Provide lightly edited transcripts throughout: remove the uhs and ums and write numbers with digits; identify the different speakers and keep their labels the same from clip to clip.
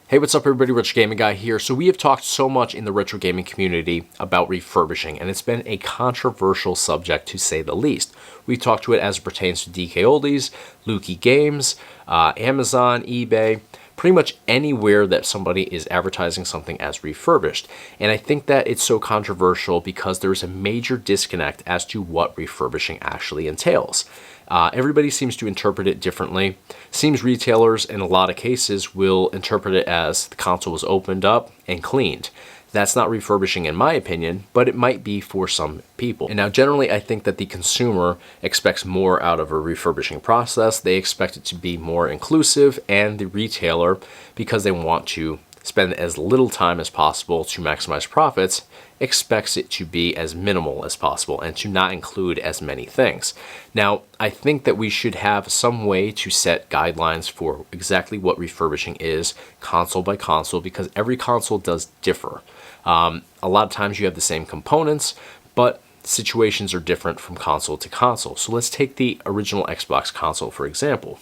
Speaker 1: Hey, what's up everybody, Rich Gaming Guy here. So we have talked so much in the retro gaming community about refurbishing, and it's been a controversial subject to say the least. We've talked to it as it pertains to DK Oldies, Lukey Games, Amazon, eBay, pretty much anywhere that somebody is advertising something as refurbished. And I think that it's so controversial because there's a major disconnect as to what refurbishing actually entails. Everybody seems to interpret it differently. Seems retailers in a lot of cases will interpret it as the console was opened up and cleaned. That's not refurbishing in my opinion, but it might be for some people. And now generally I think that the consumer expects more out of a refurbishing process. They expect it to be more inclusive, and the retailer, because they want to spend as little time as possible to maximize profits, expects it to be as minimal as possible and to not include as many things. Now, I think that we should have some way to set guidelines for exactly what refurbishing is, console by console, because every console does differ. A lot of times you have the same components, but situations are different from console to console. So let's take the original Xbox console, for example.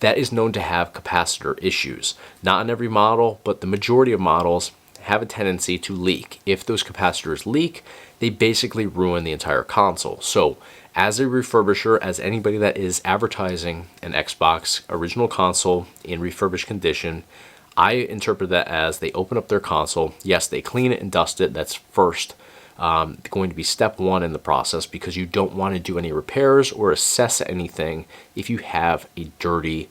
Speaker 1: That is known to have capacitor issues. Not on every model, but the majority of models have a tendency to leak. If those capacitors leak, they basically ruin the entire console. So as a refurbisher, as anybody that is advertising an Xbox original console in refurbished condition, I interpret that as they open up their console. Yes, they clean it and dust it. That's first going to be step one in the process, because you don't want to do any repairs or assess anything if you have a dirty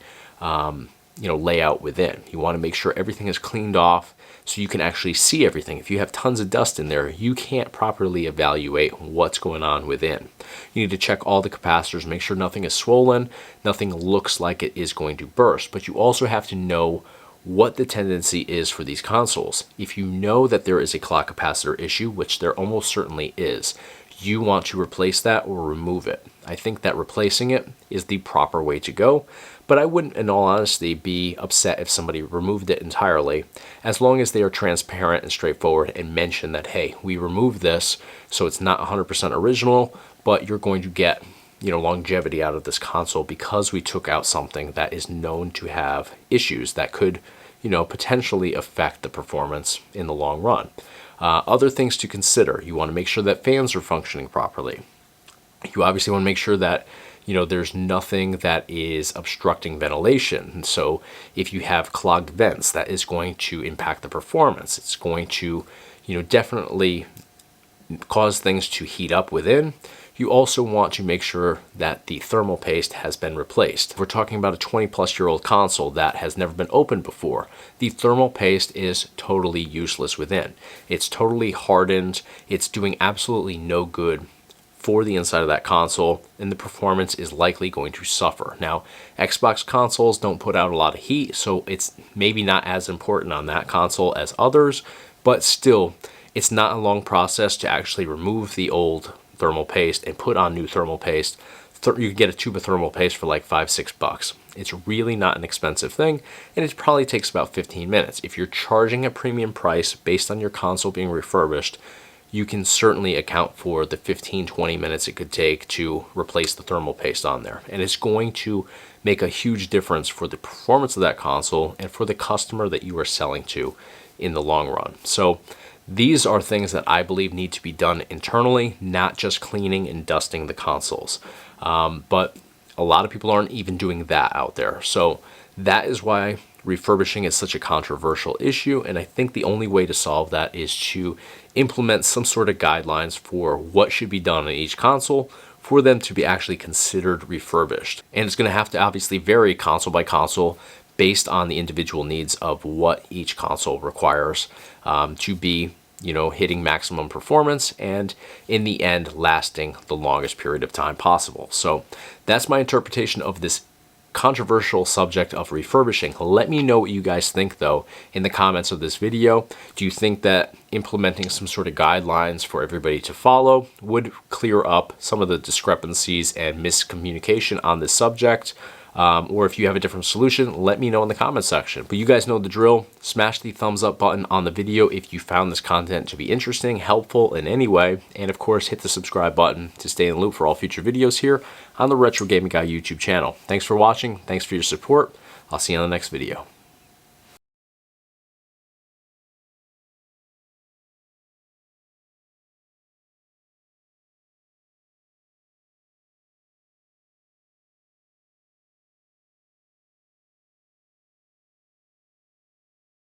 Speaker 1: layout within. You want to make sure everything is cleaned off so you can actually see everything. If you have tons of dust in there, you can't properly evaluate what's going on within. You need to check all the capacitors, make sure nothing is swollen, nothing looks like it is going to burst. But you also have to know what the tendency is for these consoles. If you know that there is a clock capacitor issue, which there almost certainly is, you want to replace that or remove it. I think that replacing it is the proper way to go, but I wouldn't, in all honesty, be upset if somebody removed it entirely, as long as they are transparent and straightforward and mention that, hey, we removed this, so it's not 100% original, but you're going to get longevity out of this console because we took out something that is known to have issues that could potentially affect the performance in the long run. Other things to consider: you want to make sure that fans are functioning properly. You obviously want to make sure that there's nothing that is obstructing ventilation. And so if you have clogged vents, that is going to impact the performance. It's going to definitely cause things to heat up within. You also want to make sure that the thermal paste has been replaced. If we're talking about a 20-plus-year-old console that has never been opened before, the thermal paste is totally useless within. It's totally hardened. It's doing absolutely no good for the inside of that console, and the performance is likely going to suffer. Now, Xbox consoles don't put out a lot of heat, so it's maybe not as important on that console as others, but still, it's not a long process to actually remove the old thermal paste and put on new thermal paste. You can get a tube of thermal paste for like $5-6. It's really not an expensive thing, and it probably takes about 15 minutes. If you're charging a premium price based on your console being refurbished, you can certainly account for the 15-20 minutes it could take to replace the thermal paste on there. And it's going to make a huge difference for the performance of that console and for the customer that you are selling to in the long run. So these are things that I believe need to be done internally, not just cleaning and dusting the consoles. But a lot of people aren't even doing that out there. So that is why refurbishing is such a controversial issue, and I think the only way to solve that is to implement some sort of guidelines for what should be done on each console for them to be actually considered refurbished. And it's going to have to obviously vary console by console based on the individual needs of what each console requires to be hitting maximum performance and in the end lasting the longest period of time possible. So that's my interpretation of this controversial subject of refurbishing. Let me know what you guys think though in the comments of this video. Do you think that implementing some sort of guidelines for everybody to follow would clear up some of the discrepancies and miscommunication on this subject? Or if you have a different solution, let me know in the comment section. But you guys know the drill. Smash the thumbs up button on the video if you found this content to be interesting, helpful in any way. And of course, hit the subscribe button to stay in the loop for all future videos here on the Retro Gaming Guy YouTube channel. Thanks for watching. Thanks for your support. I'll see you on the next video.